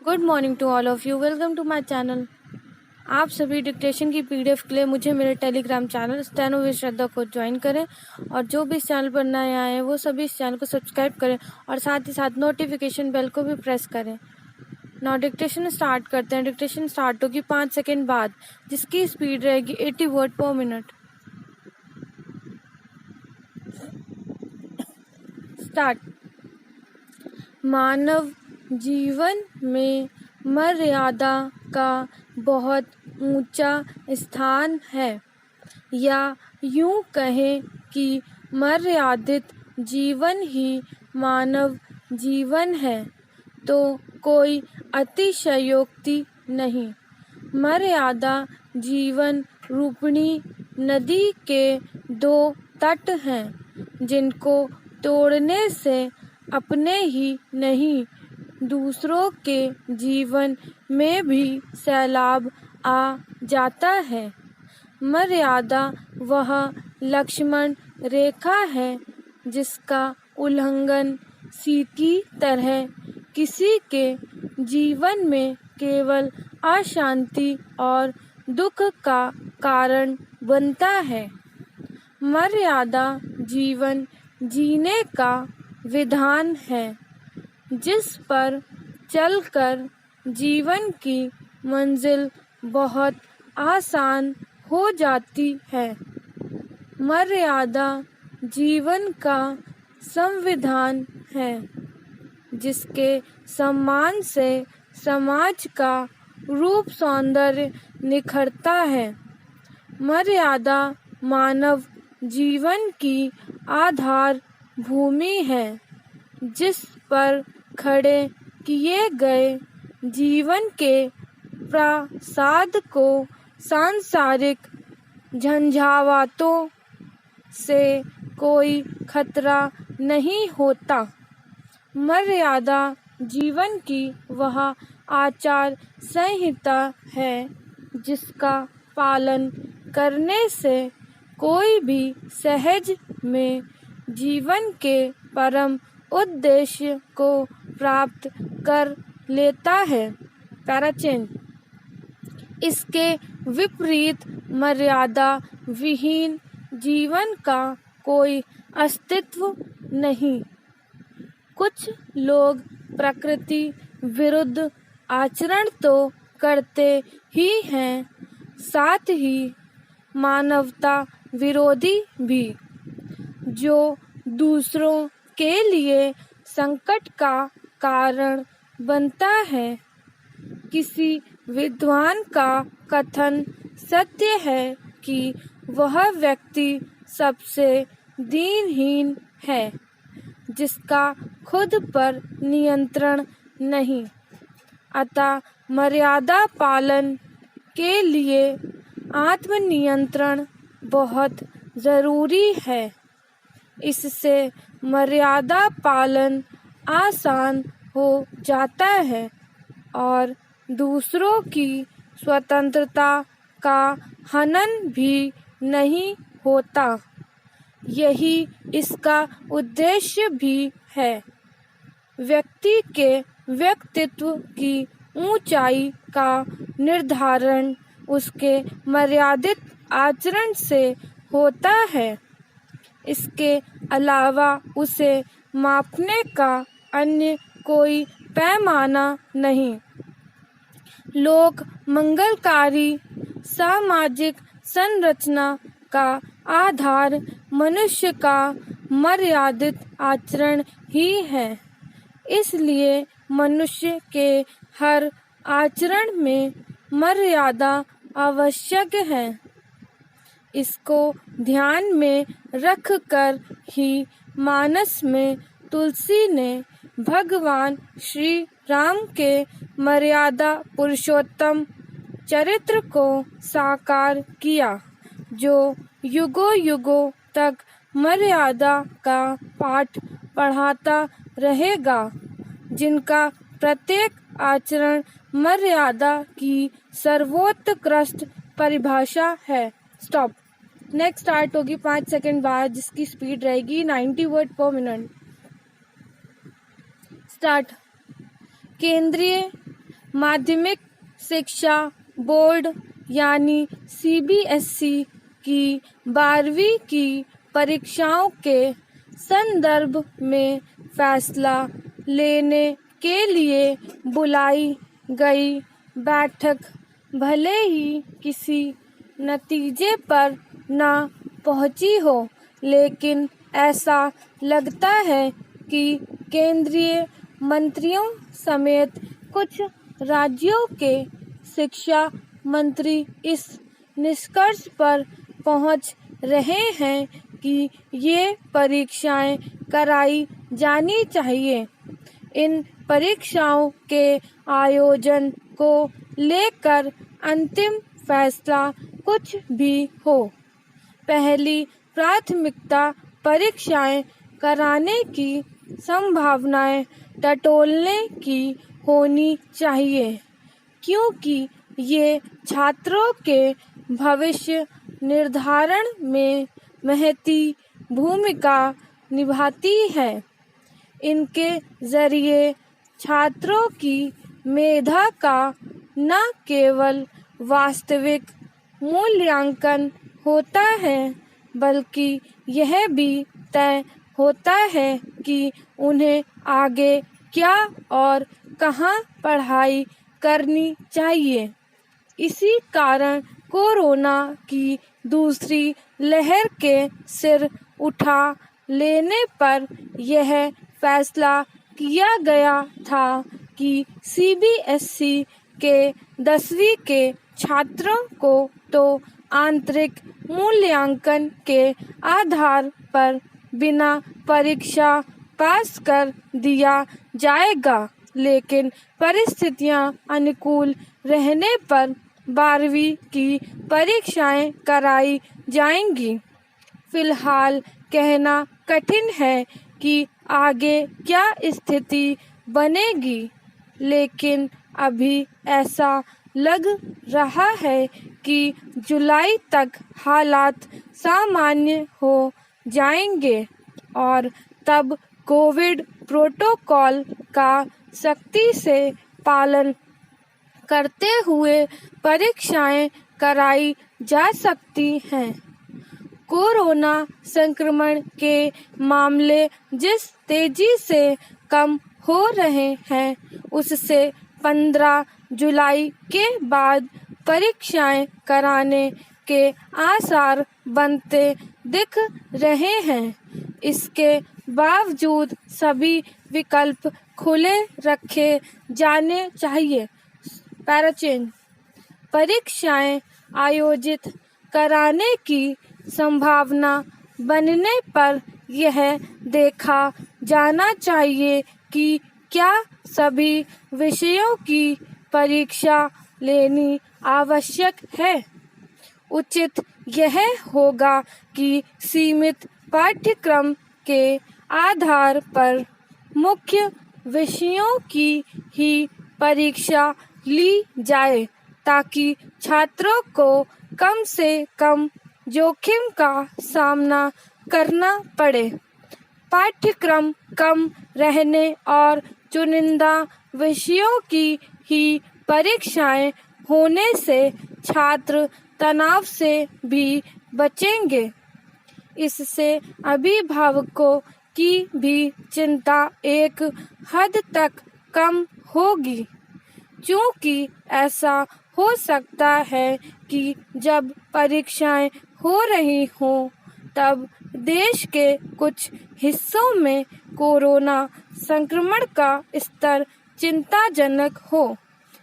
Good morning to all of you. Welcome to my channel. आप सभी dictation की PDF के लिए मुझे मेरे Telegram channel steno with Shraddha को ज्वाइन करें और जो भी इस चैनल पर नए आए हैं वो सभी इस चैनल को सब्सक्राइब करें और साथ ही साथ नोटिफिकेशन बेल को भी प्रेस करें। नाउ डिक्टेशन स्टार्ट करते हैं। डिक्टेशन स्टार्ट होगी 5 सेकेंड बाद, जिसकी स्पीड रहेगी 80 वर्ड पर मिनट। स्टार्ट। मानव जीवन में मर्यादा का बहुत ऊंचा स्थान है, या यूं कहें कि मर्यादित जीवन ही मानव जीवन है, तो कोई अतिशयोक्ति नहीं। मर्यादा जीवन रूपणी नदी के दो तट हैं, जिनको तोड़ने से अपने ही नहीं दूसरों के जीवन में भी सैलाब आ जाता है। मर्यादा वह लक्ष्मण रेखा है जिसका उल्लंघन सीधी तरह किसी के जीवन में केवल अशांति और दुख का कारण बनता है। मर्यादा जीवन जीने का विधान है, जिस पर चलकर जीवन की मंजिल बहुत आसान हो जाती है। मर्यादा जीवन का संविधान है, जिसके सम्मान से समाज का रूप सौंदर्य निखरता है। मर्यादा मानव जीवन की आधार भूमि है, जिस पर खड़े किए गए जीवन के प्रसाद को सांसारिक झंझावातों से कोई खतरा नहीं होता। मर्यादा जीवन की वह आचार संहिता है जिसका पालन करने से कोई भी सहज में जीवन के परम उद्देश्य को प्राप्त कर लेता है। पैराचेन। इसके विपरीत मर्यादा विहीन जीवन का कोई अस्तित्व नहीं। कुछ लोग प्रकृति विरुद्ध आचरण तो करते ही हैं, साथ ही मानवता विरोधी भी, जो दूसरों के लिए संकट का कारण बनता है। किसी विद्वान का कथन सत्य है कि वह व्यक्ति सबसे दीनहीन है जिसका खुद पर नियंत्रण नहीं। अतः मर्यादा पालन के लिए आत्मनियंत्रण बहुत जरूरी है। इससे मर्यादा पालन आसान हो जाता है और दूसरों की स्वतंत्रता का हनन भी नहीं होता। यही इसका उद्देश्य भी है। व्यक्ति के व्यक्तित्व की ऊंचाई का निर्धारण उसके मर्यादित आचरण से होता है। इसके अलावा उसे मापने का अन्य कोई पैमाना नहीं। लोक मंगलकारी सामाजिक संरचना का आधार मनुष्य का मर्यादित आचरण ही है। इसलिए मनुष्य के हर आचरण में मर्यादा आवश्यक है। इसको ध्यान में रखकर ही मानस में तुलसी ने भगवान श्री राम के मर्यादा पुरुषोत्तम चरित्र को साकार किया, जो युगों युगों तक मर्यादा का पाठ पढ़ाता रहेगा, जिनका प्रत्येक आचरण मर्यादा की सर्वोत्कृष्ट परिभाषा है। स्टॉप। नेक्स्ट स्टार्ट होगी 5 सेकेंड बाद, जिसकी स्पीड रहेगी 90 वर्ड पर मिनट। स्टार्ट। केंद्रीय माध्यमिक शिक्षा बोर्ड यानी CBSE की 12वीं की परीक्षाओं के संदर्भ में फैसला लेने के लिए बुलाई गई बैठक भले ही किसी नतीजे पर न पहुंची हो, लेकिन ऐसा लगता है कि केंद्रीय मंत्रियों समेत कुछ राज्यों के शिक्षा मंत्री इस निष्कर्ष पर पहुंच रहे हैं कि ये परीक्षाएं कराई जानी चाहिए। इन परीक्षाओं के आयोजन को लेकर अंतिम फैसला कुछ भी हो, पहली प्राथमिकता परीक्षाएं कराने की संभावनाएं टटोलने की होनी चाहिए, क्योंकि ये छात्रों के भविष्य निर्धारण में महती भूमिका निभाती है। इनके जरिए छात्रों की मेधा का न केवल वास्तविक मूल्यांकन होता है, बल्कि यह भी तय होता है कि उन्हें आगे क्या और कहाँ पढ़ाई करनी चाहिए। इसी कारण कोरोना की दूसरी लहर के सिर उठा लेने पर यह फैसला किया गया था कि CBSE के 10वीं के छात्रों को तो आंतरिक मूल्यांकन के आधार पर बिना परीक्षा पास कर दिया जाएगा, लेकिन परिस्थितियां अनुकूल रहने पर 12वीं की परीक्षाएं कराई जाएंगी। फिलहाल कहना कठिन है कि आगे क्या स्थिति बनेगी, लेकिन अभी ऐसा लग रहा है कि जुलाई तक हालात सामान्य हो जाएंगे और तब कोविड प्रोटोकॉल का सख्ती से पालन करते हुए परीक्षाएं कराई जा सकती हैं। कोरोना संक्रमण के मामले जिस तेजी से कम हो रहे हैं, उससे 15 जुलाई के बाद परीक्षाएं कराने के आसार बनते दिख रहे हैं। इसके बावजूद सभी विकल्प खुले रखे जाने चाहिए। पैराचेन परीक्षाएं आयोजित कराने की संभावना बनने पर यह देखा जाना चाहिए कि क्या सभी विषयों की परीक्षा लेनी आवश्यक है। उचित यह होगा कि सीमित पाठ्यक्रम के आधार पर मुख्य विषयों की ही परीक्षा ली जाए, ताकि छात्रों को कम से कम जोखिम का सामना करना पड़े। पाठ्यक्रम कम रहने और चुनिंदा विषयों की ही परीक्षाएं होने से छात्र तनाव से भी बचेंगे। इससे अभिभावकों की भी चिंता एक हद तक कम होगी, क्योंकि ऐसा हो सकता है कि जब परीक्षाएं हो रही हों, तब देश के कुछ हिस्सों में कोरोना संक्रमण का स्तर चिंताजनक हो।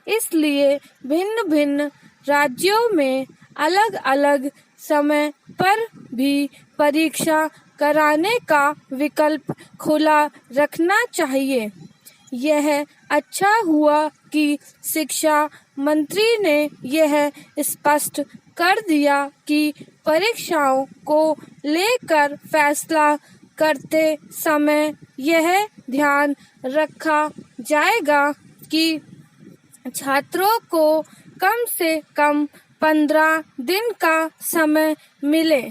इसलिए भिन्न भिन्न राज्यों में अलग अलग समय पर भी परीक्षा कराने का विकल्प खुला रखना चाहिए। यह अच्छा हुआ कि शिक्षा मंत्री ने यह स्पष्ट कर दिया कि परीक्षाओं को लेकर फैसला करते समय यह ध्यान रखा जाएगा कि छात्रों को कम से कम 15 दिन का समय मिले।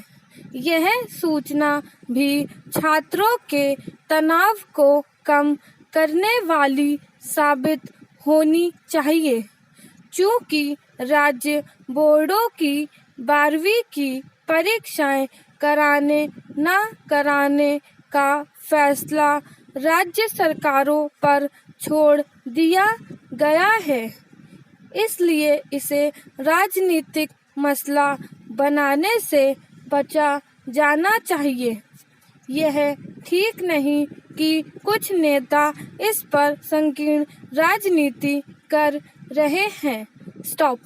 यह सूचना भी छात्रों के तनाव को कम करने वाली साबित होनी चाहिए। चूँकि राज्य बोर्डों की 12वीं की परीक्षाएं कराने न कराने का फैसला राज्य सरकारों पर छोड़ दिया गया है, इसलिए इसे राजनीतिक मसला बनाने से बचा जाना चाहिए। यह ठीक नहीं कि कुछ नेता इस पर संकीर्ण राजनीति कर रहे हैं। स्टॉप।